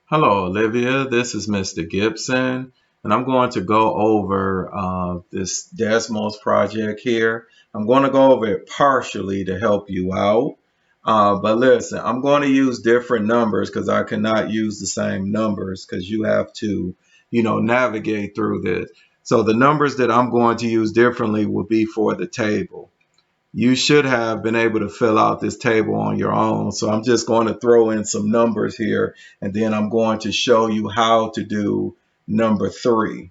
Hello, Olivia. This is Mr. Gibson, and I'm going to go over this Desmos project here. I'm going to go over it partially to help you out. But listen, I'm going to use different numbers because I cannot use the same numbers because you have to, navigate through this. So the numbers that I'm going to use differently will be for the table. You should have been able to fill out this table on your own. So I'm just going to throw in some numbers here, and then I'm going to show you how to do number 3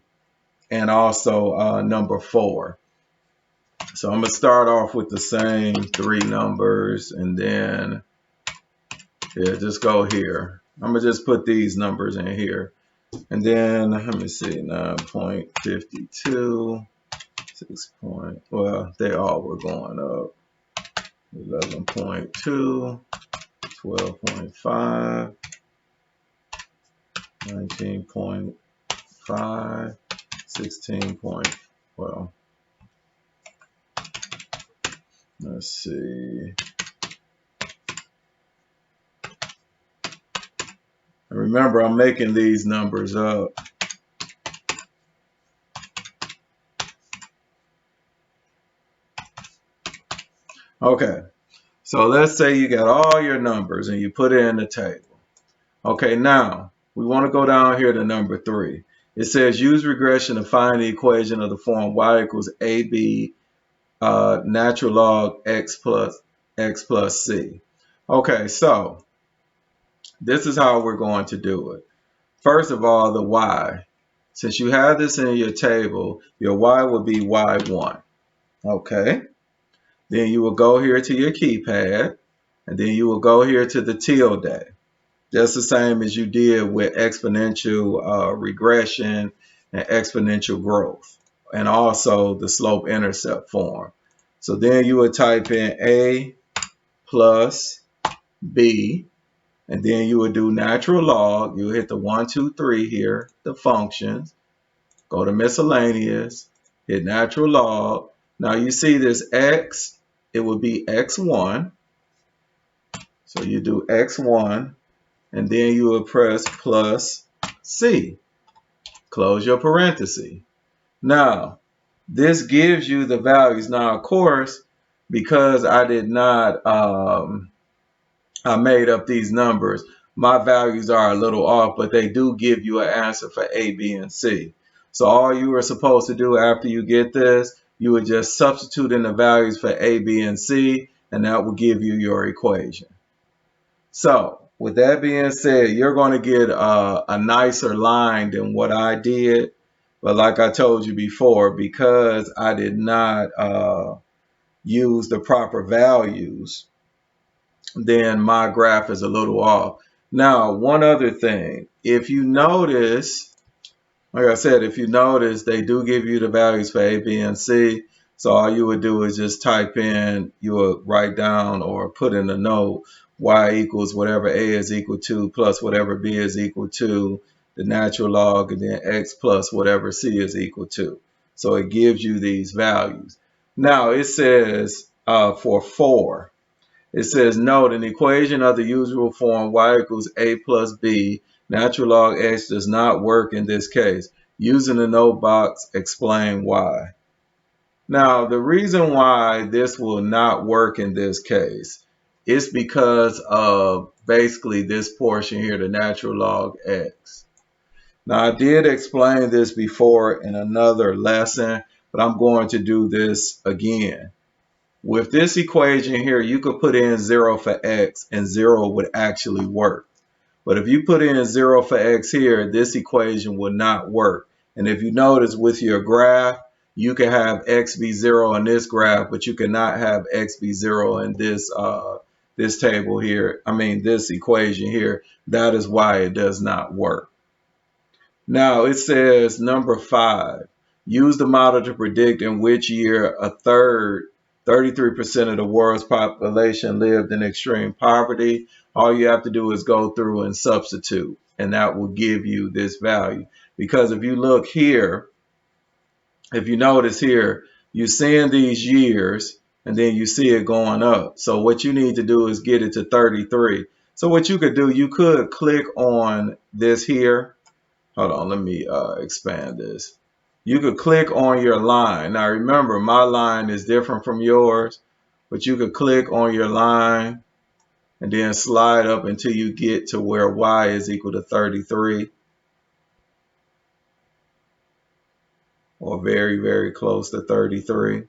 and also number 4. So I'm going to start off with the same 3 numbers, and then just go here. I'm going to just put these numbers in here. And then let me see, 9.52, 6 point, well, they all were going up. 11.2, 12.5, 19.5, 16 point, well, let's see. And remember, I'm making these numbers up. Okay, so let's say you got all your numbers and you put it in the table. Okay, now we want to go down here to number 3. It says use regression to find the equation of the form y equals ab natural log x plus c. Okay, so this is how we're going to do it. First of all, the y. Since you have this in your table, your y would be y1. Okay, then you will go here to your keypad, and then you will go here to the tilde. Just the same as you did with exponential regression and exponential growth, and also the slope intercept form. So then you would type in a plus b, and then you would do natural log. You hit the 1, 2, 3 here, the functions, go to miscellaneous, hit natural log. Now you see this x, it would be x1. So you do x1, and then you will press plus c. Close your parenthesis. Now, this gives you the values. Now, of course, because I did not I made up these numbers, my values are a little off, but they do give you an answer for A, B, and C. So all you are supposed to do after you get this, you would just substitute in the values for A, B, and C, and that will give you your equation. So with that being said, you're going to get a nicer line than what I did. But like I told you before, because I did not use the proper values, then my graph is a little off. Now, one other thing, if you notice, like I said, if you notice, they do give you the values for A, B, and C. So all you would do is just type in, you would write down or put in a note, y equals whatever A is equal to plus whatever B is equal to, the natural log, and then x plus whatever C is equal to. So it gives you these values. Now it says for 4, it says, note an equation of the usual form y equals a plus b, natural log x does not work in this case. Using the note box, explain why. Now, the reason why this will not work in this case is because of basically this portion here, the natural log x. Now, I did explain this before in another lesson, but I'm going to do this again. With this equation here, you could put in 0 for x and 0 would actually work. But if you put in 0 for x here, this equation will not work. And if you notice with your graph, you can have x be 0 in this graph, but you cannot have x be 0 in this table here. I mean, this equation here. That is why it does not work. Now it says number 5, use the model to predict in which year a third, 33% of the world's population lived in extreme poverty. All you have to do is go through and substitute, and that will give you this value. Because if you look here, if you notice here, you're seeing these years, and then you see it going up. So what you need to do is get it to 33. So what you could do, you could click on this here. Hold on, let me expand this. You could click on your line. Now remember, my line is different from yours, but you could click on your line and then slide up until you get to where y is equal to 33, or very, very close to 33.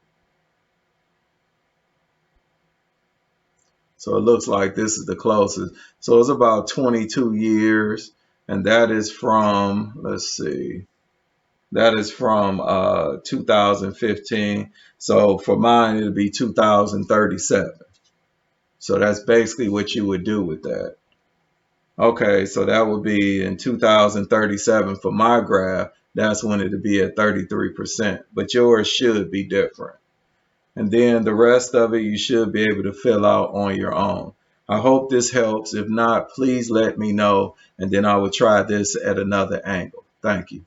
So it looks like this is the closest. So it's about 22 years, and that is from, let's see, that is from 2015. So for mine, it'll be 2037. So that's basically what you would do with that. Okay, so that would be in 2037 for my graph. That's when it'll be at 33%, but yours should be different. And then the rest of it, you should be able to fill out on your own. I hope this helps. If not, please let me know, and then I will try this at another angle. Thank you.